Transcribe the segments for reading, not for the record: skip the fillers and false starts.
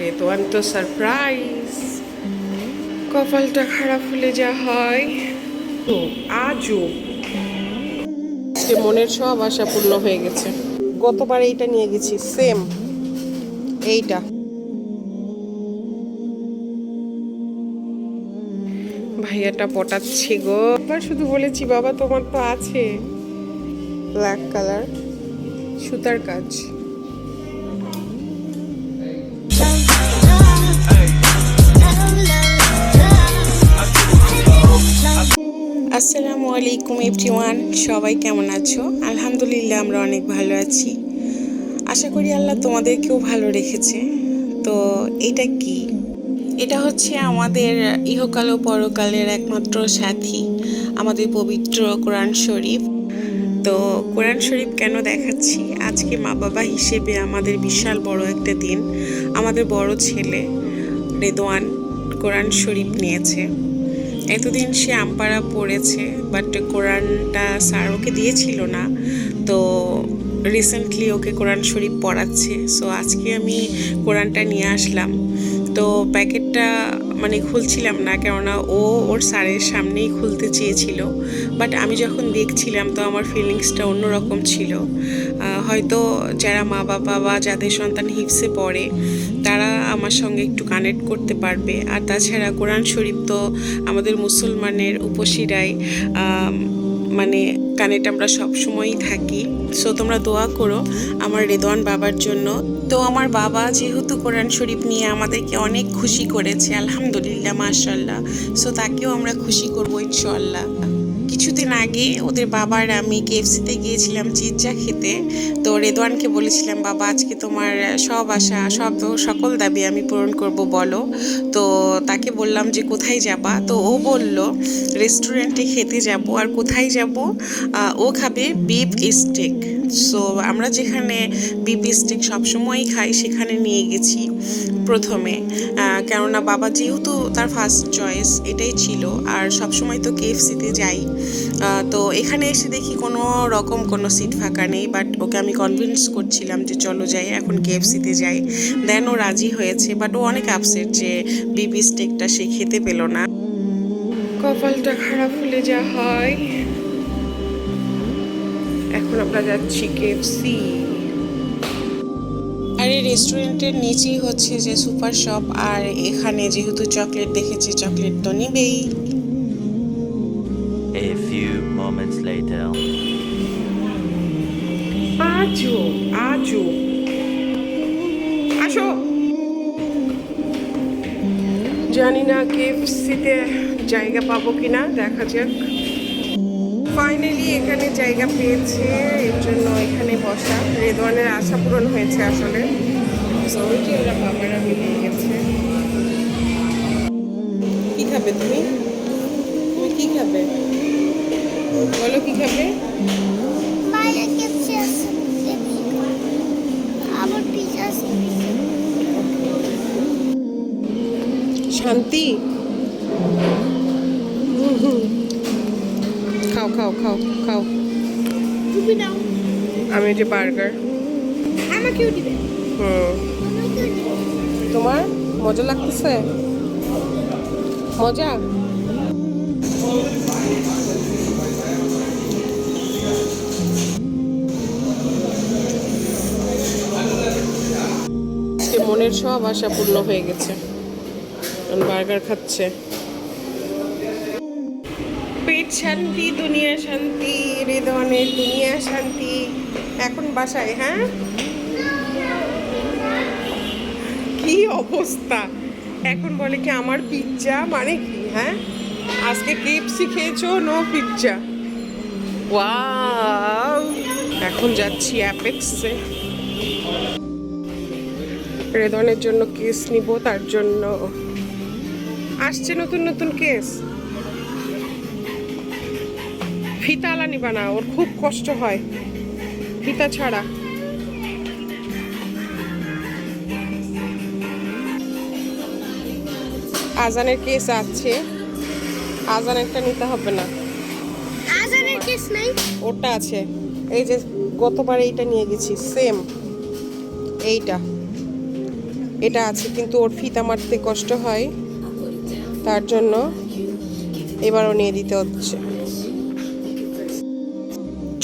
রেদওয়ান তো সারপ্রাইজ। কপালটা খারাপ হলে যা হয়। তো আজও আজকে মনের সব আশা পূর্ণ হয়ে গেছে। গতবার এইটা নিয়ে গেছি, সেম এইটা। ভাইয়াটা পটাচ্ছি গো। এবার শুধু বলেছি বাবা তোমার তো আছে ব্ল্যাক কালার সুতার কাজ। আসসালামু আলাইকুম এভরিওয়ান, সবাই কেমন আছো? আলহামদুলিল্লাহ আমরা অনেক ভালো আছি। আশা করি আল্লাহ তোমাদেরকেও ভালো রেখেছে। তো এটা কি? এটা হচ্ছে আমাদের ইহকাল ও পরকালের একমাত্র সাথী, আমাদের পবিত্র কোরআন শরীফ। তো কোরআন শরীফ কেন দেখাচ্ছি? আজকে মা বাবা হিসেবে আমাদের বিশাল বড় একটা দিন। আমাদের বড় ছেলে রেদওয়ান কোরআন শরীফ নিয়েছে। এতদিন সে আমপাড়া পড়েছে, বাট কোরআনটা স্যার ওকে দিয়েছিল না। তো রিসেন্টলি ওকে কোরআন শরীফ পড়াচ্ছে। সো আজকে আমি কোরআনটা নিয়ে আসলাম। তো প্যাকেটটা মানে খুলছিলাম না, কেননা ও ওর স্যারের সামনেই খুলতে চেয়েছিল। বাট আমি যখন দেখছিলাম তো আমার ফিলিংসটা অন্যরকম ছিল। হয়তো যারা মা বাবা বা যাদের সন্তান হিফসে পড়ে তারা আমার সঙ্গে একটু কানেক্ট করতে পারবে। আর তাছাড়া কোরআন শরীফ তো আমাদের মুসলমানের উপশিরায় মানে কানেক্ট আমরা সবসময়ই থাকি। সো তোমরা দোয়া করো আমার রেদওয়ান বাবার জন্য। তো আমার বাবা যেহেতু কোরআন শরীফ নিয়ে আমাদেরকে অনেক খুশি করেছে, আলহামদুলিল্লাহ মাশাআল্লাহ। সো তাকেও আমরা খুশি করবো ইনশাআল্লাহ। কিছুদিন আগে ওদের বাবার আমি কেএফসিতে গিয়েছিলাম চিৎজা খেতে। তো রেদওয়ানকে বলেছিলাম বাবা আজকে তোমার সব আশা সকল দাবি আমি পূরণ করব বলো। তো তাকে বললাম যে কোথায় যাবা? তো ও বলল রেস্টুরেন্টে খেতে যাব। আর কোথায় যাব? ও খাবে বিফ স্টেক। সো আমরা যেখানে বিফ স্টেক সবসময়ই খাই সেখানে নিয়ে গেছি প্রথমে। কেননা বাবা যেহেতু তার ফার্স্ট চয়েস এটাই ছিল, আর সবসময় তো কেএফসিতে যাই। তো এখানে এসে দেখি কোনো রকম কোনো সিট ফাঁকা নেই, বাট ওকে আমি কনভিন্স করছিলাম যে চলো যাই এখন কেএফসিতে যাই। দেন ও রাজি হয়েছে, বাট ও অনেক আপসেট যে বিফ স্টেকটা সে খেতে পেল না। কপালটা খারাপ হলে যা হয়। এখন আমরা যাচ্ছি কেএফসি। আর এই রেস্টুরেন্টের নিচেই হচ্ছে যে সুপার শপ। আর এখানে যেহেতু চকলেট দেখেছি, চকলেট তো নিবেই। A few moments later. আজও আজও আসো। জানি না কেএফসিতে জায়গা পাবো কিনা, দেখা যাক। ফাইনালি এখানে জায়গা পেয়েছে, এর জন্য এখানে বসা। রেদওয়ানের আশা পূরণ হয়েছে আসলে। সবাইকে ওরা বাবারা মিলিয়ে গেছে। কি খাবে তুমি? তুমি কি খাবে বলো, কি খাবে? শান্তি খাও খাও খাও খাও। আমি যে বার্গার আমাকেও দিবে। তোমার মজা লাগতেছে? মজা? মনের সব আশা পূর্ণ হয়ে গেছে। বার্গার খাচ্ছে। পেট শান্তি, দুনিয়া শান্তি, রেদওয়ানের দুনিয়া শান্তি। এখন বাসায়। হ্যাঁ, কি অবস্থা! এখন বলে কি আমার পিৎজা মানে কি? হ্যাঁ, আজকে কেএফসি খেয়েছো, নো পিৎজা। ওয়াও! এখন যাচ্ছি অ্যাপেক্সে। রেদওয়ানের জন্য কেস নিব, তার জন্য আসছে নতুন নতুন কেস। ফিতালা নিবা না, ওর খুব কষ্ট হয় ফিতা ছাড়া। আজানের কেস আছে, আজানেরটা নিতে হবে না। আজানের কেস নাই, ওটা আছে। এই যে গতবার এইটা নিয়ে গেছি, সেম এইটা। এটা আছে, কিন্তু ওর ফিতা মারতে কষ্ট হয়, তার জন্য এবারও নিয়ে দিতে হচ্ছে।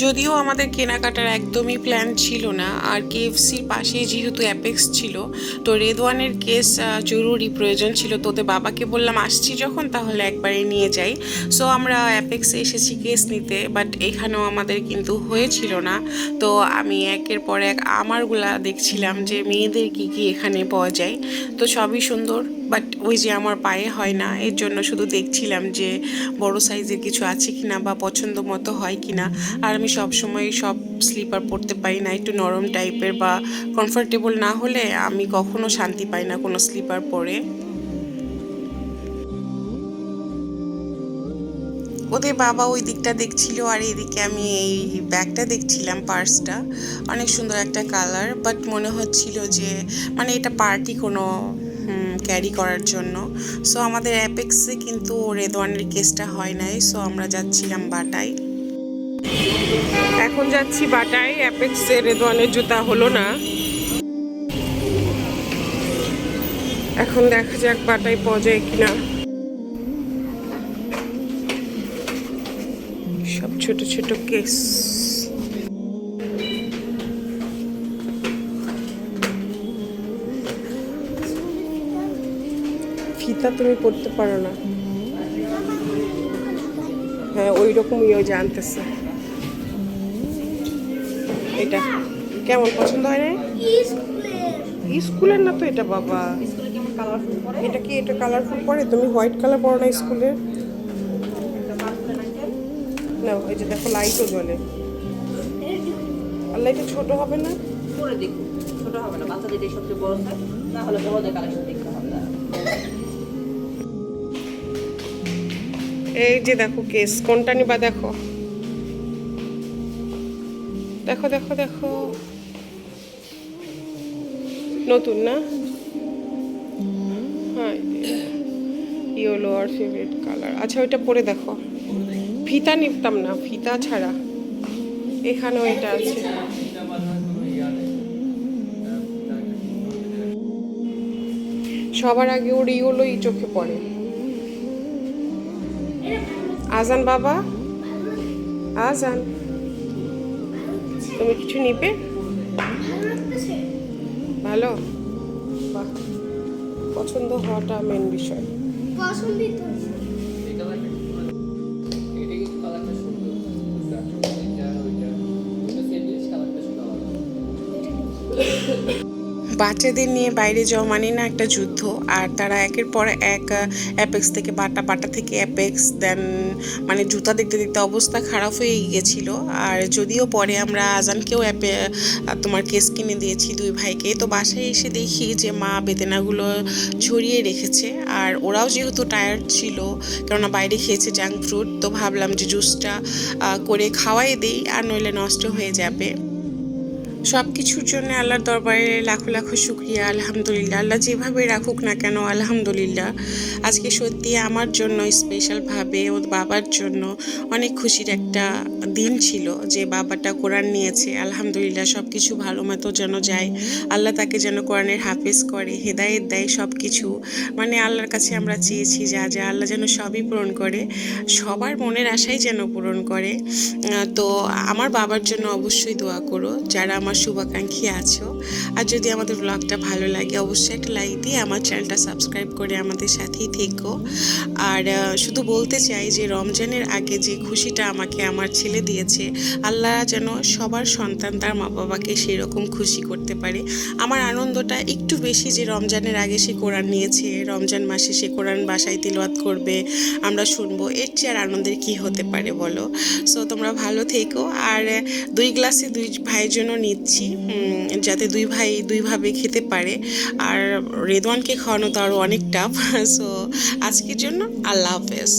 যদিও আমাদের কেনাকাটার একদমই প্ল্যান ছিল না, আর কেএফসির পাশেই যেহেতু অ্যাপেক্স ছিল, তো রেদওয়ানের কেস জরুরি প্রয়োজন ছিল। তো ওদের বাবাকে বললাম আসছি যখন তাহলে একবারে নিয়ে যাই। সো আমরা অ্যাপেক্সে এসেছি কেস নিতে, বাট এখানেও আমাদের কিন্তু হয়েছিল না। তো আমি একের পর এক আমারগুলা দেখছিলাম যে মেয়েদের কি কি এখানে পাওয়া যায়। তো সবই সুন্দর, বাট ওই যে আমার পায়ে হয় না, এর জন্য শুধু দেখছিলাম যে বড় সাইজের কিছু আছে কিনা বা পছন্দ মতো হয় কিনা। আর আমি সব সময় সব স্লিপার পরতে পারি না, একটু নরম টাইপের বা কমফোর্টেবল না হলে আমি কখনো শান্তি পাই না কোনো স্লিপার পরে। ওদের বাবা ওই দিকটা দেখছিল, আর এইদিকে আমি এই ব্যাগটা দেখছিলাম, পার্সটা অনেক সুন্দর একটা কালার, বাট মনে হচ্ছিল যে মানে এটা পার্টি কোনো ক্যারি করার জন্য। সো আমাদের অ্যাপেক্সে কিন্তু রেদওয়ানের কেসটা হয় নাই, সো আমরা যাচ্ছিলাম বাটায়। এখন যাচ্ছি বাটায়, অ্যাপেক্সে রেদওয়ানের জুতা হলো না, এখন দেখা যাক বাটায় পাওয়া যায় কিনা। সব ছোট ছোট কেস। ফিতা তুমি পড়তে পারো না? হ্যাঁ, ওই রকমই ওই জানতেছে। এটা কেমন, পছন্দ হয় না? স্কুলের না তো এটা বাবা, এটা কি এটা কালারফুল পরে? তুমি হোয়াইট কালার পরো না স্কুলের? না, এই যে দেখো লাইটও জ্বলে। আর লাইটটা ছোট হবে না? পরে দেখুন, ছোট হবে না, বাচ্চাদের এটাই সবচেয়ে বড় হয়, না হলে বড়দের কালেকশন দেখতে হবে। এই যে দেখো কেস, কোনটা নিবা দেখো, দেখো দেখো দেখো, নতুন না? হ্যাঁ, ইয়েলো আর ফেভারিট কালার। আচ্ছা, ওইটা পরে দেখো। ফিতা নিতাম না, ফিতা ছাড়া। এখানেও এটা আছে। সবার আগে ওর ইয়েলোই চোখে পড়ে। আজান বাবা, আজান, তুমি কিছু নিবে? ভালো, বাহ, পছন্দ হওয়াটা মেন বিষয়। পছন্দিত বাচ্চাদের নিয়ে বাইরে যাওয়া মানে না একটা যুদ্ধ, আর তারা একের পর এক অ্যাপেক্স থেকে বাটা, বাটা থেকে অ্যাপেক্স, দেন মানে জুতা দেখতে দেখতে অবস্থা খারাপ হয়ে গিয়েছিল। আর যদিও পরে আমরা আজানকেও তোমার কেস কিনে দিয়েছি দুই ভাইকে। তো বাসায় এসে দেখি যে মা বেদেনাগুলো ছড়িয়ে রেখেছে, আর ওরাও যেহেতু টায়ার্ড ছিল কেননা বাইরে খেয়েছে জাঙ্ক ফ্রুট, তো ভাবলাম যে জুসটা করে খাওয়াই দেই, আর নইলে নষ্ট হয়ে যাবে। সব কিছুর জন্য আল্লাহর দরবারে লাখো লাখো শুক্রিয়া, আলহামদুলিল্লাহ। আল্লাহ যেভাবে রাখুক না কেন আলহামদুলিল্লাহ। আজকে সত্যি আমার জন্য স্পেশালভাবে ওর বাবার জন্য অনেক খুশির একটা দিন ছিল যে বাবাটা কোরআন নিয়েছে। আলহামদুলিল্লাহ, সব কিছু ভালো মতো যেন যায়, আল্লাহ তাকে যেন কোরআনের হাফেজ করে, হেদায়েত দেয়, সব কিছু মানে আল্লাহর কাছে আমরা চেয়েছি যা যা, আল্লাহ যেন সবই পূরণ করে, সবার মনের আশাই যেন পূরণ করে। তো আমার বাবার জন্য অবশ্যই দোয়া করো যারা আমার শুভাকাঙ্ক্ষী আছো। আর যদি আমাদের ব্লগটা ভালো লাগে অবশ্যই একটা লাইক দিয়ে আমার চ্যানেলটা সাবস্ক্রাইব করে আমাদের সাথেই থেকো। আর শুধু বলতে চাই যে রমজানের আগে যে খুশিটা আমাকে আমার ছেলে দিয়েছে, আল্লাহ যেন সবার সন্তান তার মা বাবাকে সেরকম খুশি করতে পারে। আমার আনন্দটা একটু বেশি যে রমজানের আগে সে কোরআন নিয়েছে, রমজান মাসে সে কোরআন বাসায় তিলাওয়াত করবে, আমরা শুনবো, এর চেয়ে আর আনন্দের কী হতে পারে বলো। সো তোমরা ভালো থেকো। আর 2 গ্লাসে 2 ভাইয়ের জন্য নিচ্ছি, যাতে 2 ভাই 2 ভাবে খেতে পারে। আর রেদওয়ানকে খাওয়ানো তো আরও অনেক টাফ। সো আজকের জন্য আল্লাহ হাফেজ।